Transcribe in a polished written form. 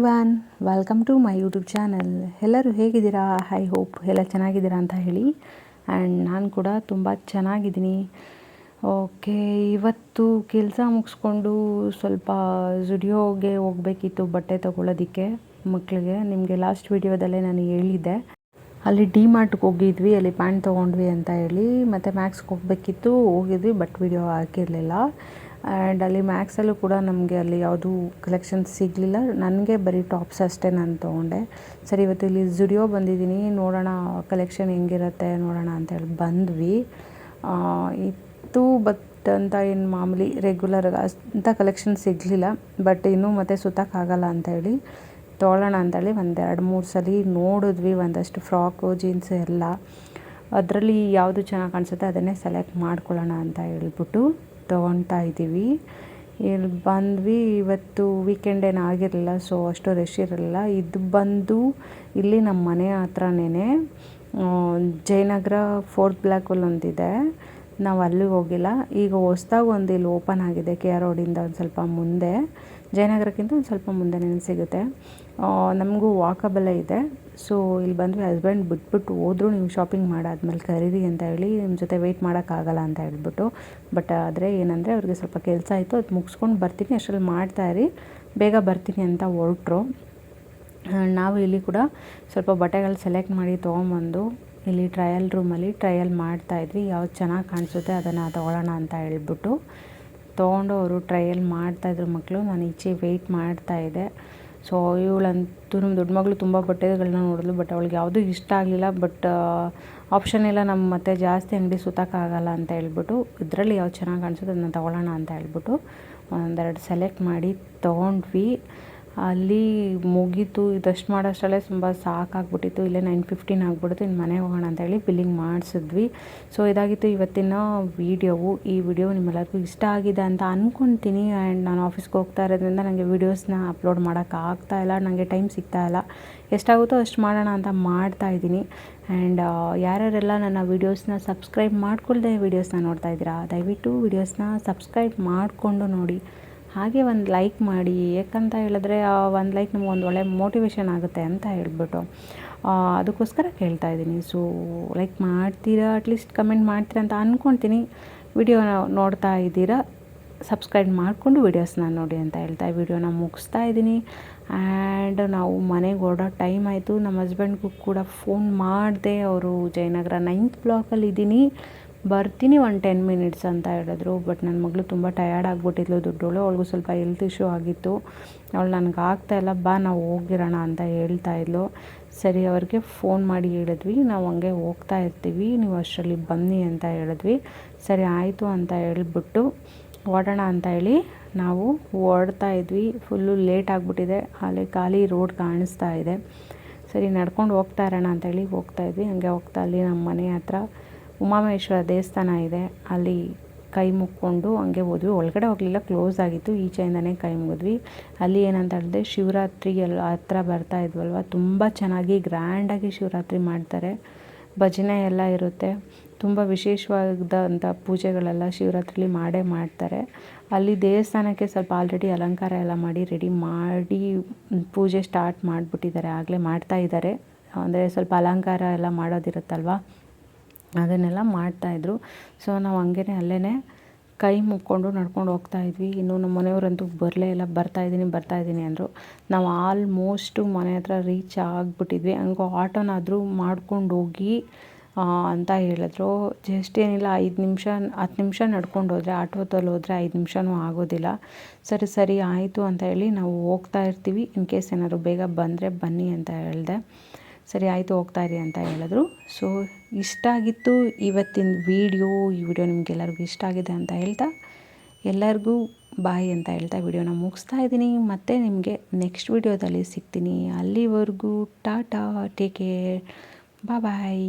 Everyone, welcome to my YouTube channel. ಎಲ್ಲರೂ ಹೇಗಿದ್ದೀರಾ? I hope ಎಲ್ಲ ಚೆನ್ನಾಗಿದ್ದೀರಾ ಅಂತ ಹೇಳಿ. ಆ್ಯಂಡ್ ನಾನು ಕೂಡ ತುಂಬ ಚೆನ್ನಾಗಿದ್ದೀನಿ. ಓಕೆ, ಇವತ್ತು ಕೆಲಸ ಮುಗಿಸ್ಕೊಂಡು ಸ್ವಲ್ಪ ಜುಡಿಯೋಗೆ ಹೋಗಬೇಕಿತ್ತು ಬಟ್ಟೆ ತೊಗೊಳ್ಳೋದಕ್ಕೆ ಮಕ್ಕಳಿಗೆ. ನಿಮಗೆ ಲಾಸ್ಟ್ ವಿಡಿಯೋದಲ್ಲೇ ನಾನು ಹೇಳಿದ್ದೆ. ಅಲ್ಲಿ ಡಿ ಮಾರ್ಟ್ಗೆ ಹೋಗಿದ್ವಿ, ಅಲ್ಲಿ ಪ್ಯಾಂಟ್ ತೊಗೊಂಡ್ವಿ ಅಂತ ಹೇಳಿ. ಮತ್ತು ಮ್ಯಾಕ್ಸ್ಗೆ ಹೋಗಬೇಕಿತ್ತು, ಹೋಗಿದ್ವಿ, ಬಟ್ ವಿಡಿಯೋ ಹಾಕಿರಲಿಲ್ಲ. ಆ್ಯಂಡ್ ಅಲ್ಲಿ ಮ್ಯಾಕ್ಸಲ್ಲೂ ಕೂಡ ನಮಗೆ ಅಲ್ಲಿ ಯಾವುದೂ ಕಲೆಕ್ಷನ್ಸ್ ಸಿಗಲಿಲ್ಲ. ನನಗೆ ಬರೀ ಟಾಪ್ಸ್ ಅಷ್ಟೇ ನಾನು ತೊಗೊಂಡೆ. ಸರಿ, ಇವತ್ತು ಇಲ್ಲಿ ಜುಡಿಯೋ ಬಂದಿದ್ದೀನಿ, ನೋಡೋಣ ಕಲೆಕ್ಷನ್ ಹೆಂಗಿರುತ್ತೆ ನೋಡೋಣ ಅಂತೇಳಿ ಬಂದ್ವಿ. ಬಟ್ ಅಂತ ಏನು ಮಾಮೂಲಿ ರೆಗ್ಯುಲರ್ ಅಂಥ ಕಲೆಕ್ಷನ್ ಸಿಗಲಿಲ್ಲ. ಬಟ್ ಇನ್ನೂ ಮತ್ತೆ ಸುತ್ತಕ್ಕಾಗಲ್ಲ ಅಂತೇಳಿ ತೊಗೊಳ್ಳೋಣ ಅಂತೇಳಿ ಒಂದು 2-3 ಸಲ ನೋಡಿದ್ವಿ. ಒಂದಷ್ಟು ಫ್ರಾಕು, ಜೀನ್ಸು ಎಲ್ಲ. ಅದರಲ್ಲಿ ಯಾವುದು ಚೆನ್ನಾಗಿ ಕಾಣಿಸುತ್ತೆ ಅದನ್ನೇ ಸೆಲೆಕ್ಟ್ ಮಾಡ್ಕೊಳ್ಳೋಣ ಅಂತ ಹೇಳ್ಬಿಟ್ಟು ತೊಗೊಳ್ತಾ ಇದ್ದೀವಿ. ಇಲ್ಲಿ ಬಂದ್ವಿ. ಇವತ್ತು ವೀಕೆಂಡ್ ಏನು ಆಗಿರಲಿಲ್ಲ, ಸೊ ಅಷ್ಟು ರಶ್ ಇರಲಿಲ್ಲ. ಇದು ಬಂದು ಇಲ್ಲಿ ನಮ್ಮ ಮನೆ ಹತ್ರನೇ ಜಯನಗರ 4th ಬ್ಲಾಕಲ್ಲಿ ಒಂದಿದೆ. ನಾವು ಅಲ್ಲಿಗೆ ಹೋಗಿಲ್ಲ. ಈಗ ಹೊಸ್ದಾಗಿ ಒಂದು ಇಲ್ಲಿ ಓಪನ್ ಆಗಿದೆ KR ರೋಡಿಂದ ಒಂದು ಸ್ವಲ್ಪ ಮುಂದೆ, ಜಯನಗರಕ್ಕಿಂತ ಒಂದು ಸ್ವಲ್ಪ ಮುಂದೆನೇ ಸಿಗುತ್ತೆ. ನಮಗೂ ವಾಕಬಲ್ಲೇ ಇದೆ. ಸೊ ಇಲ್ಲಿ ಬಂದ್ವಿ. ಹಸ್ಬೆಂಡ್ ಬಿಟ್ಬಿಟ್ಟು ಹೋದ್ರು, ನೀವು ಶಾಪಿಂಗ್ ಮಾಡಾದ್ಮೇಲೆ ಕರೀರಿ ಅಂತ ಹೇಳಿ, ನಿಮ್ಮ ಜೊತೆ ವೆಯ್ಟ್ ಮಾಡೋಕ್ಕಾಗಲ್ಲ ಅಂತ ಹೇಳ್ಬಿಟ್ಟು. ಬಟ್ ಆದರೆ ಏನಂದರೆ ಅವ್ರಿಗೆ ಸ್ವಲ್ಪ ಕೆಲಸ ಆಯಿತು, ಅದು ಮುಗಿಸ್ಕೊಂಡು ಬರ್ತೀನಿ, ಅಷ್ಟರಲ್ಲಿ ಮಾಡ್ತಾಯಿರಿ, ಬೇಗ ಬರ್ತೀನಿ ಅಂತ ಹೊರಟ್ರು. ನಾವು ಇಲ್ಲಿ ಕೂಡ ಸ್ವಲ್ಪ ಬಟ್ಟೆಗಳು ಸೆಲೆಕ್ಟ್ ಮಾಡಿ ತೊಗೊಂಬಂದು ಇಲ್ಲಿ ಟ್ರಯಲ್ ರೂಮಲ್ಲಿ ಟ್ರಯಲ್ ಮಾಡ್ತಾಯಿದ್ವಿ. ಯಾವ್ದು ಚೆನ್ನಾಗಿ ಕಾಣಿಸುತ್ತೆ ಅದನ್ನು ತೊಗೊಳ್ಳೋಣ ಅಂತ ಹೇಳ್ಬಿಟ್ಟು ತೊಗೊಂಡು ಅವರು ಟ್ರಯಲ್ ಮಾಡ್ತಾಯಿದ್ರು ಮಕ್ಕಳು. ನಾನು ಈಚೆ ವೆಯ್ಟ್ ಮಾಡ್ತಾಯಿದ್ದೆ. ಸೊ ಇವಳಂತೂ ನಮ್ಮ ದೊಡ್ಡ ಮಗಳು ತುಂಬ ಬಟ್ಟೆಗಳನ್ನ ನೋಡಿದ್ಲು, ಬಟ್ ಅವಳಿಗೆ ಯಾವುದೂ ಇಷ್ಟ ಆಗಲಿಲ್ಲ. ಬಟ್ ಆಪ್ಷನ್ ಇಲ್ಲ, ನಮ್ಮ ಮತ್ತೆ ಜಾಸ್ತಿ ಅಂಗಡಿ ಸುತ್ತಕ್ಕಾಗಲ್ಲ ಅಂತ ಹೇಳ್ಬಿಟ್ಟು ಇದರಲ್ಲಿ ಯಾವ್ದು ಚೆನ್ನಾಗಿ ಕಾಣಿಸುತ್ತೆ ಅದನ್ನು ತೊಗೊಳ್ಳೋಣ ಅಂತ ಹೇಳ್ಬಿಟ್ಟು ಒಂದೆರಡು ಸೆಲೆಕ್ಟ್ ಮಾಡಿ ತೊಗೊಂಡ್ವಿ. ಅಲ್ಲಿ ಮುಗೀತು. ಇದಷ್ಟು ಮಾಡೋಷ್ಟರಲ್ಲೇ ತುಂಬ ಸಾಕಾಗ್ಬಿಟ್ಟಿತ್ತು. ಇಲ್ಲೇ 9:15 ಆಗಿಬಿಡ್ತು. ಇನ್ನು ಮನೆಗೆ ಹೋಗೋಣ ಅಂತೇಳಿ ಬಿಲ್ಲಿಂಗ್ ಮಾಡಿಸಿದ್ವಿ. ಸೊ ಇದಾಗಿತ್ತು ಇವತ್ತಿನ ವೀಡಿಯೋವು. ಈ ವಿಡಿಯೋ ನಿಮ್ಮೆಲ್ಲರಿಗೂ ಇಷ್ಟ ಆಗಿದೆ ಅಂತ ಅಂದ್ಕೊತೀನಿ. ಆ್ಯಂಡ್ ನಾನು ಆಫೀಸ್ಗೆ ಹೋಗ್ತಾ ಇರೋದ್ರಿಂದ ನನಗೆ ವೀಡಿಯೋಸ್ನ ಅಪ್ಲೋಡ್ ಮಾಡೋಕ್ಕಾಗ್ತಾಯಿಲ್ಲ, ನನಗೆ ಟೈಮ್ ಸಿಗ್ತಾಯಿಲ್ಲ. ಎಷ್ಟಾಗುತ್ತೋ ಅಷ್ಟು ಮಾಡೋಣ ಅಂತ ಮಾಡ್ತಾಯಿದ್ದೀನಿ. ಆ್ಯಂಡ್ ಯಾರ್ಯಾರೆಲ್ಲ ನನ್ನ ವೀಡಿಯೋಸ್ನ ಸಬ್ಸ್ಕ್ರೈಬ್ ಮಾಡ್ಕೊಳ್ದೆ ವೀಡಿಯೋಸ್ನ ನೋಡ್ತಾ ಇದ್ದೀರಾ, ದಯವಿಟ್ಟು ವೀಡಿಯೋಸ್ನ ಸಬ್ಸ್ಕ್ರೈಬ್ ಮಾಡಿಕೊಂಡು ನೋಡಿ. ಹಾಗೆ ಒಂದು ಲೈಕ್ ಮಾಡಿ, ಯಾಕಂತ ಹೇಳಿದ್ರೆ ಒಂದು ಲೈಕ್ ನಮ್ಗೆ ಒಂದು ಒಳ್ಳೆ ಮೋಟಿವೇಶನ್ ಆಗುತ್ತೆ ಅಂತ ಹೇಳ್ಬಿಟ್ಟು ಅದಕ್ಕೋಸ್ಕರ ಕೇಳ್ತಾ ಇದ್ದೀನಿ. ಸೊ ಲೈಕ್ ಮಾಡ್ತೀರಾ, ಅಟ್ಲೀಸ್ಟ್ ಕಮೆಂಟ್ ಮಾಡ್ತೀರಾ ಅಂತ ಅಂದ್ಕೊಳ್ತೀನಿ. ವಿಡಿಯೋನ ನೋಡ್ತಾ ಇದ್ದೀರಾ, ಸಬ್ಸ್ಕ್ರೈಬ್ ಮಾಡಿಕೊಂಡು ವೀಡಿಯೋಸ್ನ ನೋಡಿ ಅಂತ ಹೇಳ್ತಾ ವಿಡಿಯೋನ ಮುಗಿಸ್ತಾ ಇದ್ದೀನಿ. ಆ್ಯಂಡ್ ನಾವು ಮನೆಗೆ ಹೊರಡೋ ಟೈಮ್ ಆಯಿತು. ನಮ್ಮ ಹಸ್ಬೆಂಡ್ಗೂ ಕೂಡ ಫೋನ್ ಮಾಡಿದೆ. ಅವರು ಜಯನಗರ 9th ಬ್ಲಾಕಲ್ಲಿ ಇದ್ದೀನಿ, ಬರ್ತೀನಿ ಒಂದು 10 ಮಿನಿಟ್ಸ್ ಅಂತ ಹೇಳಿದ್ರು. ಬಟ್ ನನ್ನ ಮಗಳು ತುಂಬ ಟಯರ್ಡ್ ಆಗಿಬಿಟ್ಟಿದ್ಲು, ದೊಡ್ಡವಳು. ಅವಳಿಗೂ ಸ್ವಲ್ಪ ಹೆಲ್ತ್ ಇಶ್ಯೂ ಆಗಿತ್ತು. ಅವಳು ನನಗೆ ಆಗ್ತಾಯಿಲ್ಲ, ಬಾ ನಾವು ಹೋಗಿರೋಣ ಅಂತ ಹೇಳ್ತಾಯಿದ್ಲು. ಸರಿ, ಅವ್ರಿಗೆ ಫೋನ್ ಮಾಡಿ ಹೇಳಿದ್ವಿ, ನಾವು ಹಂಗೆ ಹೋಗ್ತಾ ಇರ್ತೀವಿ, ನೀವು ಅಷ್ಟರಲ್ಲಿ ಬನ್ನಿ ಅಂತ ಹೇಳಿದ್ವಿ. ಸರಿ ಆಯಿತು ಅಂತ ಹೇಳ್ಬಿಟ್ಟು ಓಡೋಣ ಅಂತ ಹೇಳಿ ನಾವು ಓಡ್ತಾ ಇದ್ವಿ. ಫುಲ್ಲು ಲೇಟ್ ಆಗಿಬಿಟ್ಟಿದೆ. ಅಲ್ಲಿ ಖಾಲಿ ರೋಡ್ ಕಾಣಿಸ್ತಾ ಇದೆ. ಸರಿ, ನಡ್ಕೊಂಡು ಹೋಗ್ತಾ ಇರೋಣ ಅಂತೇಳಿ ಹೋಗ್ತಾಯಿದ್ವಿ. ಹಂಗೆ ಹೋಗ್ತಾ ಅಲ್ಲಿ ನಮ್ಮ ಮನೆ ಹತ್ರ ಉಮಾಮಹೇಶ್ವರ ದೇವಸ್ಥಾನ ಇದೆ, ಅಲ್ಲಿ ಕೈ ಮುಕ್ಕೊಂಡು ಹಂಗೆ ಹೋದ್ವಿ. ಒಳಗಡೆ ಹೋಗಲಿಲ್ಲ, ಕ್ಲೋಸ್ ಆಗಿತ್ತು. ಈಚೆಯಿಂದನೇ ಕೈ ಮುಗಿದ್ವಿ. ಅಲ್ಲಿ ಏನಂತ ಹೇಳಿದೆ, ಶಿವರಾತ್ರಿ ಎಲ್ಲ ಹತ್ರ ಬರ್ತಾ ಇದ್ವಲ್ವ, ತುಂಬ ಚೆನ್ನಾಗಿ ಗ್ರ್ಯಾಂಡಾಗಿ ಶಿವರಾತ್ರಿ ಮಾಡ್ತಾರೆ. ಭಜನೆ ಎಲ್ಲ ಇರುತ್ತೆ. ತುಂಬ ವಿಶೇಷವಾದಂಥ ಪೂಜೆಗಳೆಲ್ಲ ಶಿವರಾತ್ರಿಲಿ ಮಾಡೇ ಮಾಡ್ತಾರೆ. ಅಲ್ಲಿ ದೇವಸ್ಥಾನಕ್ಕೆ ಸ್ವಲ್ಪ ಆಲ್ರೆಡಿ ಅಲಂಕಾರ ಎಲ್ಲ ಮಾಡಿ ರೆಡಿ ಮಾಡಿ ಪೂಜೆ ಸ್ಟಾರ್ಟ್ ಮಾಡಿಬಿಟ್ಟಿದ್ದಾರೆ, ಆಗಲೇ ಮಾಡ್ತಾಯಿದ್ದಾರೆ. ಅಂದರೆ ಸ್ವಲ್ಪ ಅಲಂಕಾರ ಎಲ್ಲ ಮಾಡೋದಿರುತ್ತಲ್ವ, ಅದನ್ನೆಲ್ಲ ಮಾಡ್ತಾಯಿದ್ರು. ಸೊ ನಾವು ಹಂಗೇ ಅಲ್ಲೇ ಕೈ ಮುಕ್ಕೊಂಡು ನಡ್ಕೊಂಡು ಹೋಗ್ತಾಯಿದ್ವಿ. ಇನ್ನು ನಮ್ಮ ಮನೆಯವರಂತೂ ಬರಲೇ ಇಲ್ಲ, ಬರ್ತಾಯಿದ್ದೀನಿ ಅಂದರು. ನಾವು ಆಲ್ಮೋಸ್ಟು ಮನೆ ಹತ್ರ ರೀಚ್ ಆಗಿಬಿಟ್ಟಿದ್ವಿ. ಹಂಗೆ ಆಟೋನಾದರೂ ಮಾಡ್ಕೊಂಡು ಹೋಗಿ ಅಂತ ಹೇಳಿದ್ರು. ಜಸ್ಟ್ ಏನಿಲ್ಲ, 5-10 ನಿಮಿಷ ನಡ್ಕೊಂಡು ಹೋದರೆ, ಆಟೋದಲ್ಲಿ ಹೋದರೆ 5 ನಿಮಿಷನೂ ಆಗೋದಿಲ್ಲ. ಸರಿ ಆಯಿತು ಅಂತ ಹೇಳಿ ನಾವು ಹೋಗ್ತಾ ಇರ್ತೀವಿ. ಇನ್ ಕೇಸ್ ಏನಾದ್ರು ಬೇಗ ಬಂದರೆ ಬನ್ನಿ ಅಂತ ಹೇಳಿದೆ. ಸರಿ ಆಯಿತು, ಹೋಗ್ತಾಯಿರಿ ಅಂತ ಹೇಳಿದ್ರು. ಸೊ ಇಷ್ಟ ಆಗಿತ್ತು ಇವತ್ತಿನ ವಿಡಿಯೋ. ಈ ವಿಡಿಯೋ ನಿಮಗೆಲ್ಲರಿಗೂ ಇಷ್ಟ ಆಗಿದೆ ಅಂತ ಹೇಳ್ತಾ ಎಲ್ಲರಿಗೂ ಬಾಯ್ ಅಂತ ಹೇಳ್ತಾ ವಿಡಿಯೋನ ಮುಗಿಸ್ತಾ ಇದ್ದೀನಿ. ಮತ್ತು ನಿಮಗೆ ನೆಕ್ಸ್ಟ್ ವಿಡಿಯೋದಲ್ಲಿ ಸಿಗ್ತೀನಿ. ಅಲ್ಲಿವರೆಗೂ ಟಾಟಾ, ಟೇಕ್ ಕೇರ್, ಬಾಯ್.